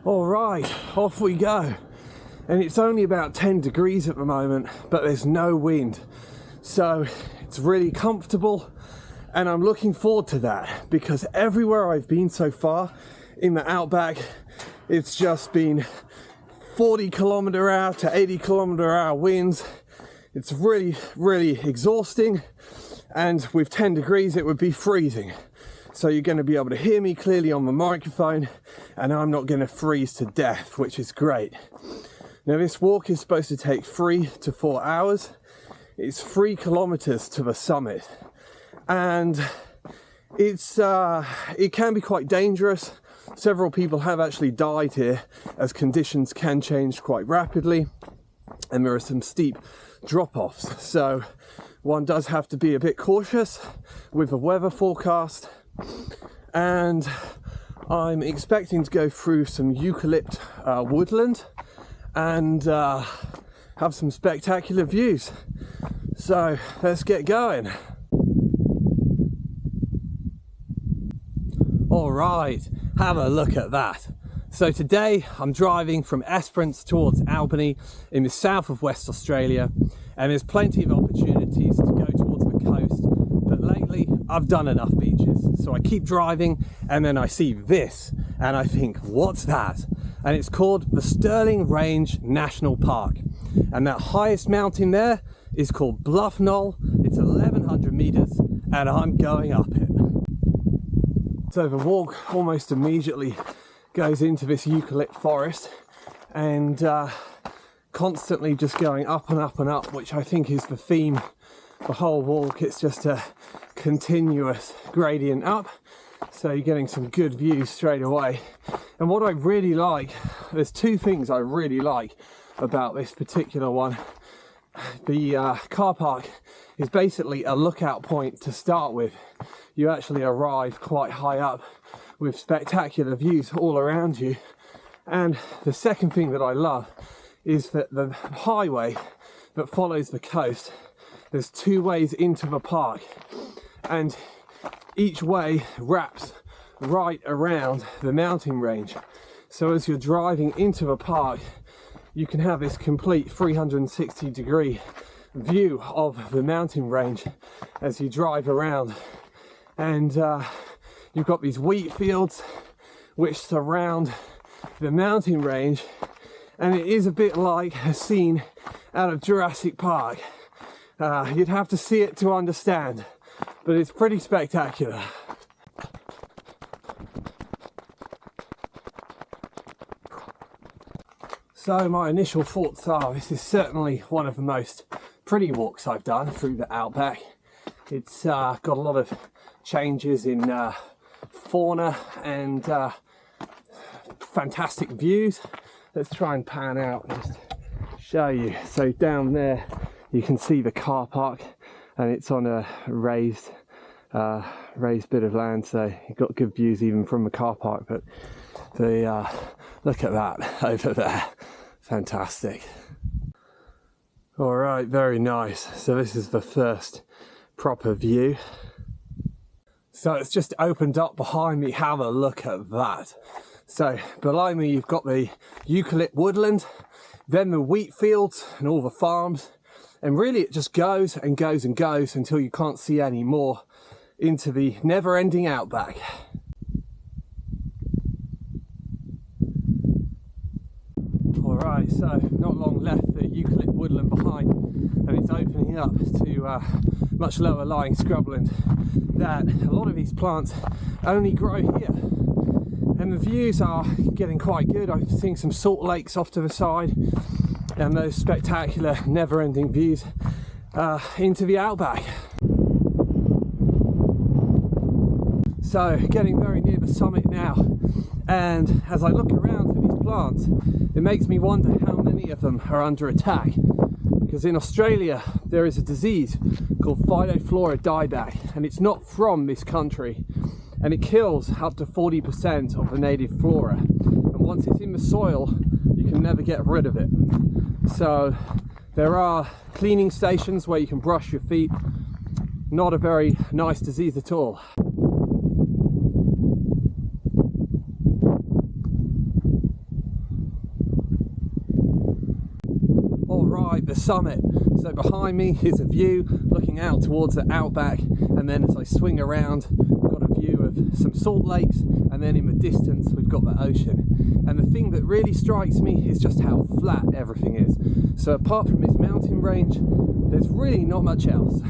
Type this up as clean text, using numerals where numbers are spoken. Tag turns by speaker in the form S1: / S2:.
S1: All right, off we go. And it's only about 10 degrees at the moment, but there's no wind. So it's really comfortable, and I'm looking forward to that because everywhere I've been so far in the outback, it's just been 40 km/h to 80 km/h winds. It's really, really exhausting. And with 10 degrees, it would be freezing. So you're going to be able to hear me clearly on the microphone, and I'm not going to freeze to death, which is great. Now, this walk is supposed to take 3 to 4 hours. It's 3 kilometers to the summit, and it can be quite dangerous. Several people have actually died here, as conditions can change quite rapidly, and there are some steep drop-offs. So one does have to be a bit cautious with the weather forecast. And I'm expecting to go through some eucalypt woodland and have some spectacular views. So let's get going. All right, have a look at that. So today I'm driving from Esperance towards Albany in the south of West Australia, and there's plenty of opportunities to go towards the coast, but lately I've done enough beaches. So I keep driving, and then I see this and I think, what's that? And it's called the Stirling Range National Park, and that highest mountain there is called Bluff Knoll. It's 1100 meters, and I'm going up it. So the walk almost immediately goes into this eucalypt forest, and constantly just going up and up and up, which I think is the theme the whole walk. It's just a continuous gradient up, so you're getting some good views straight away. And what I really like, there's two things I really like about this particular one. The car park is basically a lookout point to start with. You actually arrive quite high up with spectacular views all around you. And the second thing that I love is that the highway that follows the coast, there's two ways into the park, and each way wraps right around the mountain range. So as you're driving into the park, you can have this complete 360-degree view of the mountain range as you drive around. And you've got these wheat fields which surround the mountain range, and it is a bit like a scene out of Jurassic Park. You'd have to see it to understand, but it's pretty spectacular. So my initial thoughts are, this is certainly one of the most pretty walks I've done through the outback. It's got a lot of changes in fauna and fantastic views. Let's try and pan out and just show you. So down there you can see the car park, and it's on a raised bit of land, so you've got good views even from the car park. But the look at that over there, fantastic. All right, very nice. So this is the first proper view. So it's just opened up behind me. Have a look at that. So below me you've got the eucalypt woodland, then the wheat fields and all the farms, and really it just goes and goes and goes until you can't see any more into the never-ending outback. Alright, so not long left the eucalypt woodland behind, and it's opening up to much lower lying scrubland that a lot of these plants only grow here. And the views are getting quite good. I'm seeing some salt lakes off to the side, and those spectacular never-ending views into the outback. So getting very near the summit now, and as I look around at these plants, it makes me wonder how many of them are under attack, because in Australia there is a disease called phytophthora dieback, and it's not from this country, and it kills up to 40% of the native flora, and once it's in the soil you can never get rid of it. So there are cleaning stations where you can brush your feet. Not a very nice disease at all. summit. So behind me is a view looking out towards the outback, and then as I swing around, got a view of some salt lakes, and then in the distance we've got the ocean. And the thing that really strikes me is just how flat everything is. So apart from this mountain range, there's really not much else.